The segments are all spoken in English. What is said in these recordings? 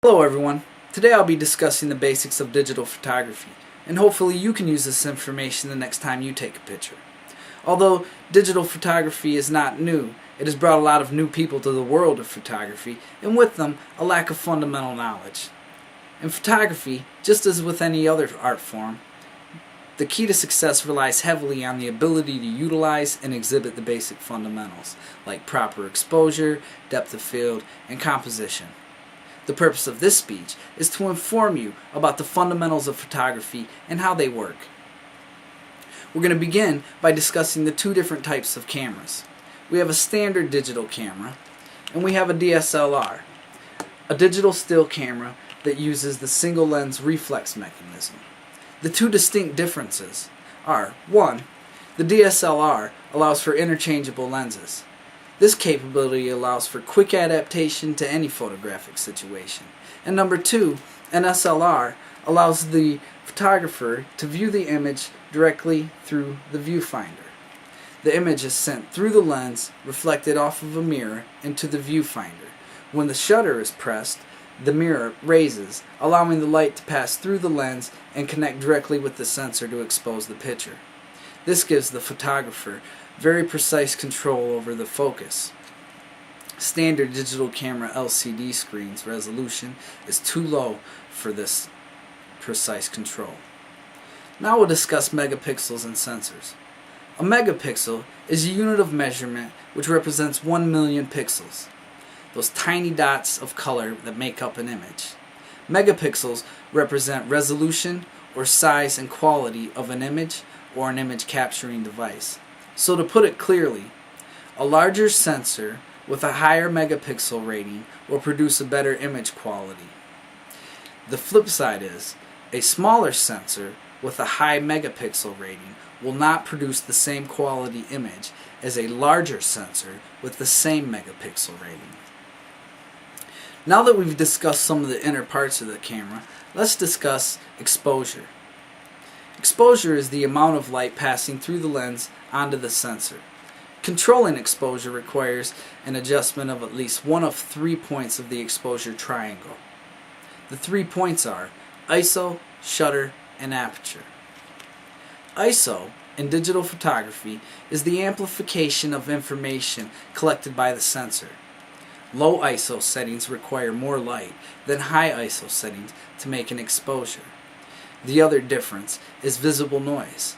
Hello everyone. Today I'll be discussing the basics of digital photography, and hopefully you can use this information the next time you take a picture. Although digital photography is not new, it has brought a lot of new people to the world of photography, and with them, a lack of fundamental knowledge. In photography, just as with any other art form, the key to success relies heavily on the ability to utilize and exhibit the basic fundamentals, like proper exposure, depth of field, and composition. The purpose of this speech is to inform you about the fundamentals of photography and how they work. We're going to begin by discussing the two different types of cameras. We have a standard digital camera, and we have a DSLR, a digital still camera that uses the single lens reflex mechanism. The two distinct differences are, 1. The DSLR allows for interchangeable lenses. This capability allows for quick adaptation to any photographic situation. And number 2, an SLR allows the photographer to view the image directly through the viewfinder. The image is sent through the lens, reflected off of a mirror, into the viewfinder. When the shutter is pressed, the mirror raises, allowing the light to pass through the lens and connect directly with the sensor to expose the picture. This gives the photographer very precise control over the focus. Standard digital camera LCD screens resolution is too low for this precise control. Now we'll discuss megapixels and sensors. A megapixel is a unit of measurement which represents 1 million pixels, those tiny dots of color that make up an image. Megapixels represent resolution or size and quality of an image or an image capturing device. So to put it clearly, a larger sensor with a higher megapixel rating will produce a better image quality. The flip side is, a smaller sensor with a high megapixel rating will not produce the same quality image as a larger sensor with the same megapixel rating. Now that we've discussed some of the inner parts of the camera, let's discuss exposure. Exposure is the amount of light passing through the lens onto the sensor. Controlling exposure requires an adjustment of at least one of 3 points of the exposure triangle. The 3 points are ISO, shutter, and aperture. ISO, in digital photography, is the amplification of information collected by the sensor. Low ISO settings require more light than high ISO settings to make an exposure. The other difference is visible noise.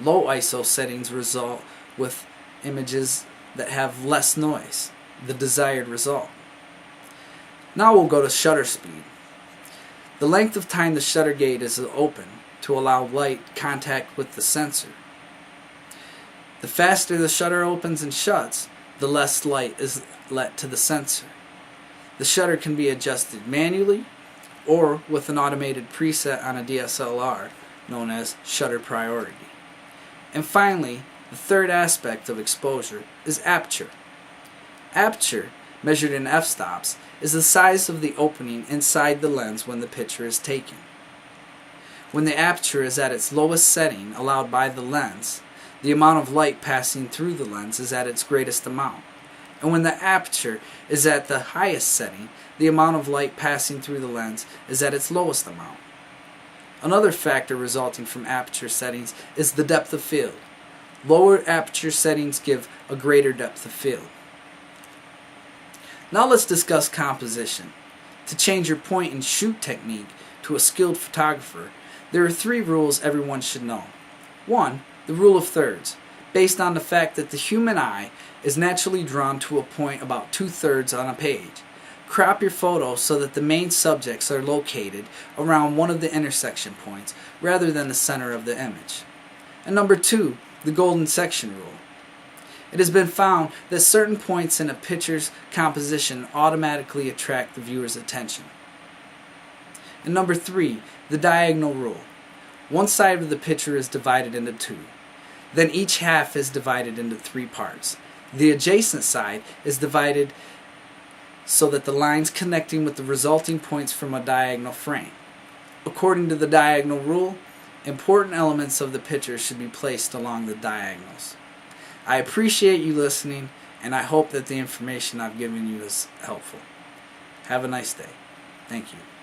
Low ISO settings result with images that have less noise, the desired result. Now we'll go to shutter speed. The length of time the shutter gate is open to allow light contact with the sensor. The faster the shutter opens and shuts, the less light is let to the sensor. The shutter can be adjusted manually or with an automated preset on a DSLR known as shutter priority. And finally, the third aspect of exposure is aperture. Aperture, measured in f-stops, is the size of the opening inside the lens when the picture is taken. When the aperture is at its lowest setting allowed by the lens, the amount of light passing through the lens is at its greatest amount. And when the aperture is at the highest setting, the amount of light passing through the lens is at its lowest amount. Another factor resulting from aperture settings is the depth of field. Lower aperture settings give a greater depth of field. Now let's discuss composition. To change your point and shoot technique to a skilled photographer, there are 3 rules everyone should know. 1. The rule of thirds, based on the fact that the human eye is naturally drawn to a point about 2/3 on a page. Crop your photo so that the main subjects are located around one of the intersection points rather than the center of the image. And number 2, the golden section rule. It has been found that certain points in a picture's composition automatically attract the viewer's attention. And number 3, the diagonal rule. One side of the picture is divided into 2. Then each half is divided into 3 parts. The adjacent side is divided so that the lines connecting with the resulting points form a diagonal frame. According to the diagonal rule, important elements of the picture should be placed along the diagonals. I appreciate you listening, and I hope that the information I've given you is helpful. Have a nice day. Thank you.